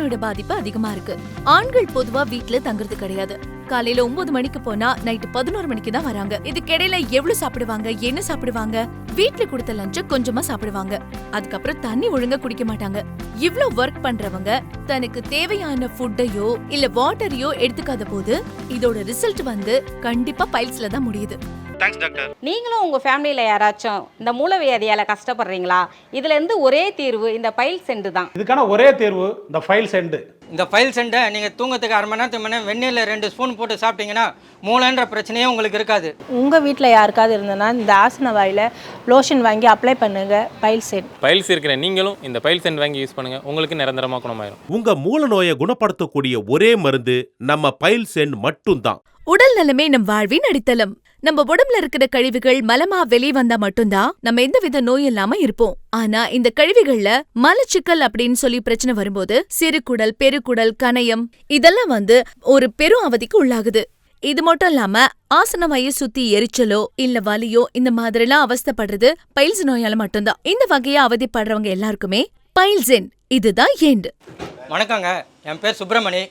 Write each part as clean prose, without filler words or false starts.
நோயோட பாதிப்பு அதிகமா இருக்கு. ஆண்கள் பொதுவா வீட்ல தங்குறது கிடையாது. காலையில 9 மணிக்கு போனா நைட்டு 11 மணிக்கு தான் வராங்க. இதுக்கிடையில எவ்வளவு சாப்பிடுவாங்க, என்ன சாப்பிடுவாங்க? வீட்ல கொடுத்த லஞ்ச கொஞ்சமா சாப்பிடுவாங்க. அதுக்கப்புறம் தண்ணி ஒழுங்கா குடிக்க மாட்டாங்க. இவ்ளோ ஒர்க் பண்றவங்க தனக்கு தேவையான ஃபுட்டையோ இல்ல வாட்டரையோ எடுத்துக்காத போது இதோட ரிசல்ட் வந்து கண்டிப்பா பைல்ஸ்ல தான் முடியுது. நீங்களும் உங்கள் ஃபேமிலியில் யாராச்சும் இந்த மூலவியாதியால் கஷ்டப்படுறீங்களா? இதுலேருந்து ஒரே தீர்வு இந்த பைல்ஸ் எண்டு தான். இதுக்கான ஒரே தீர்வு இந்த பைல்ஸ் எண்டு. இந்த பைல்ஸ் எண்டை நீங்கள் தூங்கத்துக்கு அரை மணி நேரத்துக்கு முன்னே வெந்நீரில் 2 ஸ்பூன் போட்டு சாப்பிட்டீங்கன்னா மூளைன்ற பிரச்சனையே உங்களுக்கு இருக்காது. உங்கள் வீட்டில் யாருக்காவது இருந்ததுன்னா இந்த ஆசன வாயில் லோஷன் வாங்கி அப்ளை பண்ணுங்க. Files end. பைல்ஸ் இருக்கிற நீங்களும் இந்த பைல்ஸ் எண்ட் வாங்கி யூஸ் பண்ணுங்க. உங்களுக்கு நிரந்தரமாக குணமாயிரும். உங்க மூல நோயை குணப்படுத்தக்கூடிய ஒரே மருந்து நம்ம பைல்ஸ் எண்ட் மட்டும்தான். உடல் நலமே நம் வாழ்வின் அடித்தளம். நம்ம உடம்புல இருக்கிற கழிவுகள் மலமா வெளியே வந்தா மட்டும்தான் நம்ம எந்தவித நோய் இல்லாம இருப்போம். ஆனா இந்த கழிவுகள்ல மலச்சிக்கல் அப்படின்னு சொல்லி பிரச்சனை வரும்போது சிறுகுடல், பெருக்குடல், கணையம் இதெல்லாம் வந்து ஒரு பெரும் அவதிக்கு உள்ளாகுது. இது மட்டும் இல்லாம ஆசனவாயை சுத்தி எரிச்சலோ இல்ல வலியோ இந்த மாதிரிலாம் அவஸ்தைப்படுறது பைல்ஸ் நோயால மட்டும்தான். இந்த வகையா அவதிப்படுறவங்க எல்லாருக்குமே பைல்ஸ் எண்ட் இதுதான் எண்ட். வணக்கங்க, என் பேர் சுப்பிரமணி.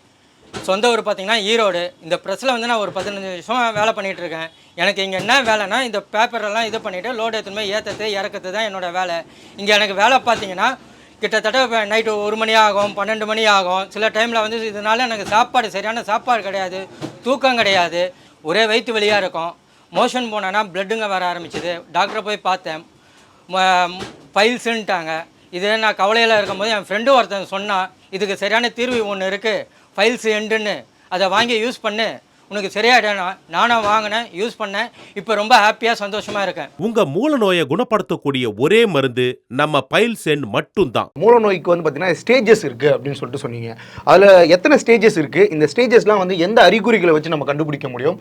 சொந்த ஊர் பார்த்தீங்கன்னா ஈரோடு. இந்த ப்ரெஸ்ஸில் வந்து நான் ஒரு 15 வருஷமாக வேலை பண்ணிகிட்டு இருக்கேன். எனக்கு இங்கே என்ன வேலைன்னா இந்த பேப்பரெல்லாம் இது பண்ணிவிட்டு லோடு எடுத்துன்னு ஏற்றது இறக்கிறது தான் என்னோடய வேலை. இங்கே எனக்கு வேலை பார்த்தீங்கன்னா கிட்டத்தட்ட நைட்டு 1 மணி ஆகும், 12 மணி ஆகும். சில டைமில் வந்து இதனால எனக்கு சரியான சாப்பாடு கிடையாது, தூக்கம் கிடையாது, ஒரே வயிற்று வலியாக இருக்கும். மோஷன் போனேன்னா பிளட்டுங்க வர ஆரம்பிச்சிது. டாக்டரை போய் பார்த்தேன், பைல்ஸுன்ட்டாங்க. இதே நான் கவலையில் இருக்கும்போது என் ஃப்ரெண்டு ஒருத்தன் சொன்னான், இதுக்கு சரியான தீர்வு ஒன்று இருக்குது, பைல்ஸ் எண்டுன்னு, அதை வாங்கி யூஸ் பண்ணு, உனக்கு சரியாயிடனா. நானும் வாங்கினேன், யூஸ் பண்ணேன். இப்போ ரொம்ப ஹாப்பியாக சந்தோஷமாக இருக்கேன். உங்க மூல நோயை குணப்படுத்தக்கூடிய ஒரே மருந்து நம்ம பைல்ஸ் எண்ட் மட்டும்தான். மூல நோய்க்கு வந்து பார்த்தீங்கன்னா ஸ்டேஜஸ் இருக்குது அப்படின்னு சொல்லிட்டு சொன்னீங்க. அதில் எத்தனை ஸ்டேஜஸ் இருக்குது? இந்த ஸ்டேஜஸ்லாம் வந்து எந்த அறிகுறிகளை வச்சு நம்ம கண்டுபிடிக்க முடியும்?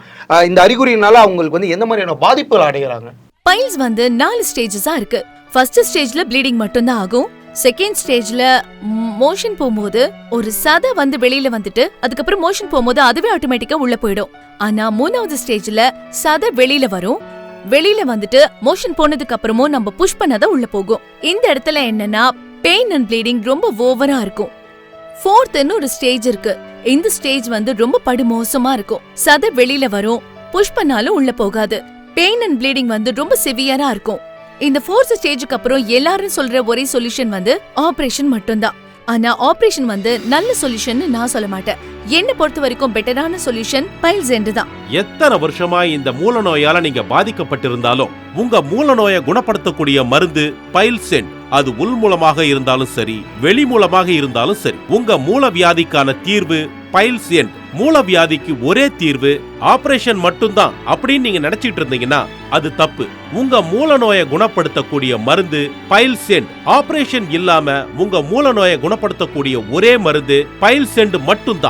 இந்த அறிகுறினால அவங்களுக்கு வந்து எந்த மாதிரியான பாதிப்புகள் அடைகிறாங்க? பைல்ஸ் வந்து 4 ஸ்டேஜஸா இருக்கு. ஃபர்ஸ்ட் ஸ்டேஜ்ல ப்ளீடிங் மட்டும்தான் ஆகும். செகண்ட் ஸ்டேஜ்ல மோஷன் போகும்போது ஒரு சதை வந்து வெளியில வந்துட்டு அதுக்கப்புறம் மோஷன் போகும்போது அதுவே ஆட்டோமேட்டிக்கா உள்ள போயிடும். ஆனா 3வது ஸ்டேஜ்ல சதை வெளியில வரும். வெளியில வந்துட்டு மோஷன் போனதுக்கு அப்புறமும் நம்ம புஷ் பண்ணாதான் உள்ள போகும். இந்த இடத்துல என்னன்னா பெயின் அண்ட் ப்ளீடிங் ரொம்ப ஓவரா இருக்கும். 4th ஒரு ஸ்டேஜ் இருக்கு. இந்த ஸ்டேஜ் வந்து ரொம்ப படுமோசமா இருக்கும். சதை வெளியில வரும், புஷ் பண்ணாலும் உள்ள போகாது. பெயின் அண்ட் ப்ளீடிங் வந்து ரொம்ப சிவியரா இருக்கும். இந்த 4th ஸ்டேஜுக்கு அப்புறம் எல்லாரும் சொல்ற ஒரே சொல்யூஷன் வந்து ஆபரேஷன் மட்டும்தான். ஆனா ஆபரேஷன் வந்து நல்ல சொல்யூஷன் நான் சொல்ல மாட்டேன். என்ன பொறுத்த வரைக்கும் பெட்டரான சொல்யூஷன் பைல்ஸ் எண்ட் தான். எத்தனை வருஷமா இந்த மூல நோயால நீங்க பாதிக்கப்பட்டிருந்தாலும் உங்க மூல நோயை குணப்படுத்தக்கூடிய மருந்து பைல்ஸ் எண்ட். அது உள் மூலமாக இருந்தாலும் சரி, வெளி மூலமாக இருந்தாலும் சரி, உங்க மூல வியாதிக்கான தீர்வு பைல்ஸ் எண்ட். மூல வியாதிக்கு ஒரே தீர்வு ஆபரேஷன் மட்டும்தான் அப்படின்னு நீங்க நினைச்சிட்டு இருந்தீங்கன்னா அது தப்பு. உங்க மூல நோயை குணப்படுத்தக்கூடிய மருந்து பைல்ஸ் எண்ட். ஆபரேஷன் இல்லாம உங்க மூல நோயை குணப்படுத்தக்கூடிய ஒரே மருந்து பைல்ஸ் எண்ட் மட்டும்தான்.